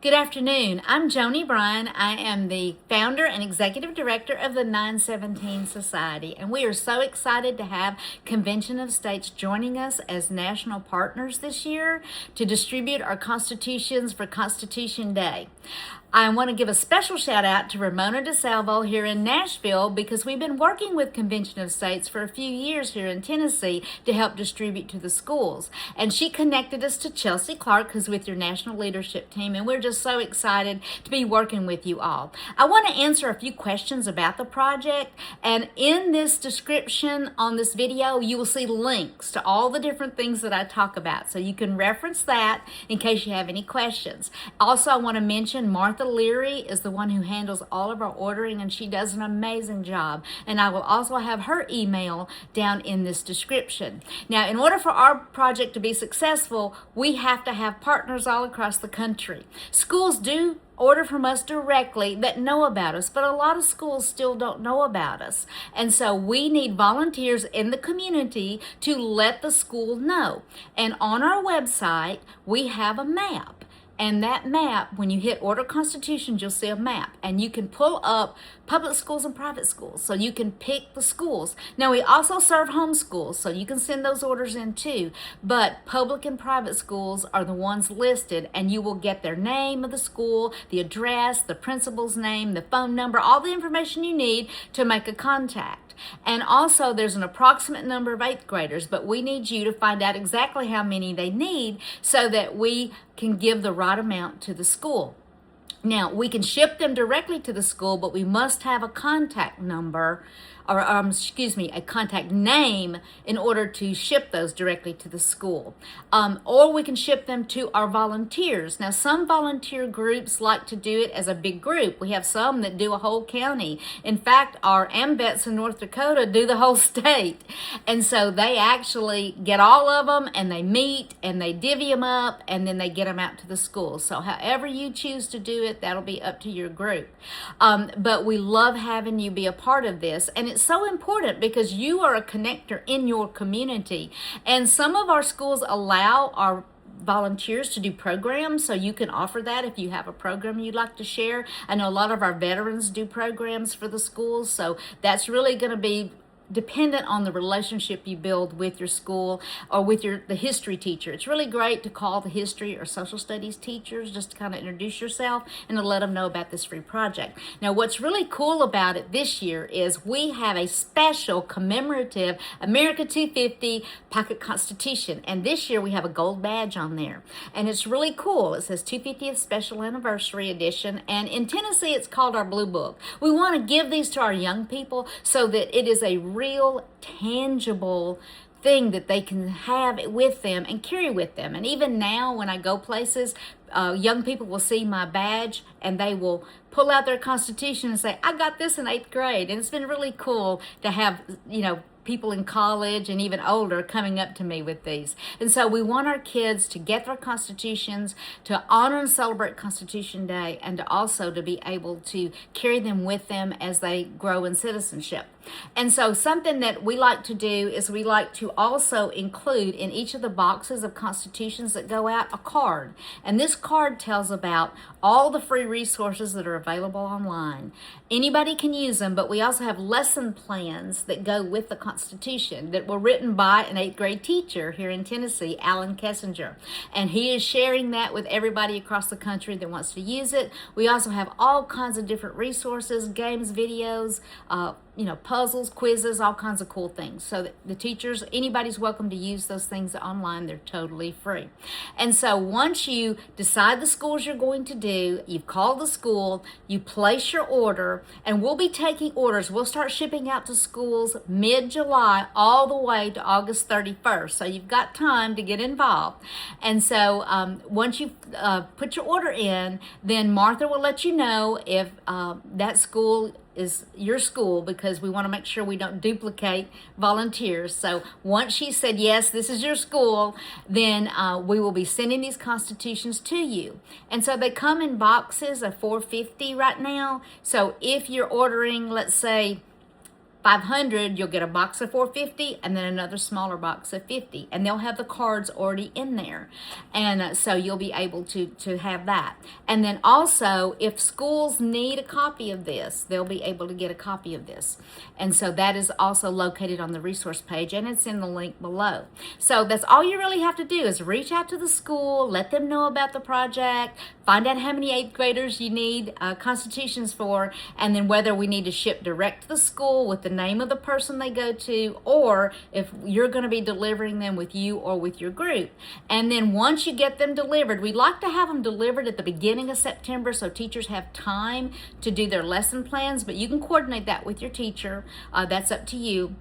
Good afternoon. I'm Joni Bryan. I am the founder and executive director of the 917 Society, and we are so excited to have Convention of States joining us as national partners this year to distribute our constitutions for Constitution Day. I want to give a special shout out to Ramona DeSalvo here in Nashville because we've been working with Convention of States for a few years here in Tennessee to help distribute to the schools. And she connected us to Chelsea Clark, who's with your national leadership team, and we're just so excited to be working with you all. I want to answer a few questions about the project, and in this description on this video, you will see links to all the different things that I talk about, so you can reference that in case you have any questions. Also, I want to mention Martha Leary is the one who handles all of our ordering, and she does an amazing job. And I will also have her email down in this description. Now, in order for our project to be successful, we have to have partners all across the country. Schools do order from us directly that know about us, but a lot of schools still don't know about us. And so we need volunteers in the community to let the school know. And on our website, we have a map. And that map, when you hit Order Constitutions, you'll see a map. And you can pull up public schools and private schools. So you can pick the schools. Now, we also serve homeschools, so you can send those orders in too. But public and private schools are the ones listed, and you will get their name of the school, the address, the principal's name, the phone number, all the information you need to make a contact. And also, there's an approximate number of 8th graders, but we need you to find out exactly how many they need so that we can give the right amount to the school. Now, we can ship them directly to the school, but we must have a contact number, or a contact name in order to ship those directly to the school. Or we can ship them to our volunteers. Now, some volunteer groups like to do it as a big group. We have some that do a whole county. In fact, our AMVETS in North Dakota do the whole state. And so they actually get all of them, and they meet, and they divvy them up, and then they get them out to the schools. So however you choose to do it, that'll be up to your group. But we love having you be a part of this. And it's so important because you are a connector in your community. And some of our schools allow our volunteers to do programs, so you can offer that if you have a program you'd like to share. I know a lot of our veterans do programs for the schools, so that's really going to be dependent on the relationship you build with your school or with the history teacher. It's really great to call the history or social studies teachers just to kind of introduce yourself and to let them know about this free project. Now, what's really cool about it this year is we have a special commemorative America 250 Pocket Constitution, and this year we have a gold badge on there, and it's really cool. It says 250th Special Anniversary Edition, and in Tennessee it's called our Blue Book. We want to give these to our young people so that it is a real tangible thing that they can have with them and carry with them. And even now when I go places, young people will see my badge and they will pull out their Constitution and say, I got this in 8th grade. And it's been really cool to have, people in college and even older coming up to me with these. And so we want our kids to get their constitutions, to honor and celebrate Constitution Day, and to also to be able to carry them with them as they grow in citizenship. And so something that we like to do is we like to also include in each of the boxes of constitutions that go out a card. And this card tells about all the free resources that are available online. Anybody can use them, but we also have lesson plans that go with the Constitution that were written by an 8th grade teacher here in Tennessee, Alan Kessinger. And he is sharing that with everybody across the country that wants to use it. We also have all kinds of different resources, games, videos, puzzles, quizzes, all kinds of cool things. So that the teachers, anybody's welcome to use those things online. They're totally free. And so once you decide the schools you're going to do, you've called the school, you place your order, and we'll be taking orders. We'll start shipping out to schools mid-July all the way to August 31st. So you've got time to get involved. And so once you put your order in, then Martha will let you know if that school is your school, because we want to make sure we don't duplicate volunteers. So once she said, yes, this is your school, then we will be sending these constitutions to you. And so they come in boxes of $4.50 right now. So if you're ordering, let's say, 500, you'll get a box of 450 and then another smaller box of 50. And they'll have the cards already in there. And so you'll be able to have that. And then also, if schools need a copy of this, they'll be able to get a copy of this. And so that is also located on the resource page, and it's in the link below. So that's all you really have to do is reach out to the school, let them know about the project, find out how many 8th graders you need constitutions for, and then whether we need to ship direct to the school with the name of the person they go to, or if you're going to be delivering them with you or with your group. And then once you get them delivered, we'd like to have them delivered at the beginning of September so teachers have time to do their lesson plans, but you can coordinate that with your teacher. That's up to you.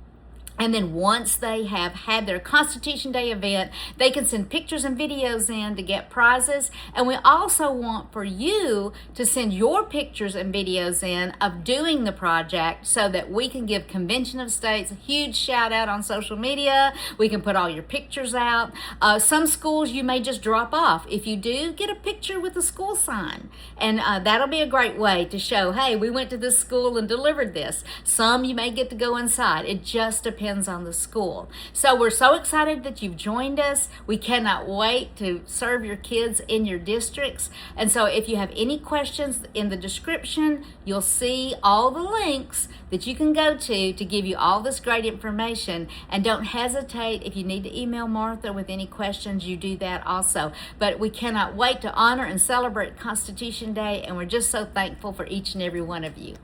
And then once they have had their Constitution Day event, they can send pictures and videos in to get prizes. And we also want for you to send your pictures and videos in of doing the project so that we can give Convention of States a huge shout out on social media. We can put all your pictures out. Some schools you may just drop off. If you do, get a picture with the school sign. And that'll be a great way to show, hey, we went to this school and delivered this. Some you may get to go inside. It just depends on the school. So we're so excited that you've joined us. We cannot wait to serve your kids in your districts. And so if you have any questions, in the description, you'll see all the links that you can go to give you all this great information. And don't hesitate, if you need to email Martha with any questions, you do that also. But we cannot wait to honor and celebrate Constitution Day, and we're just so thankful for each and every one of you.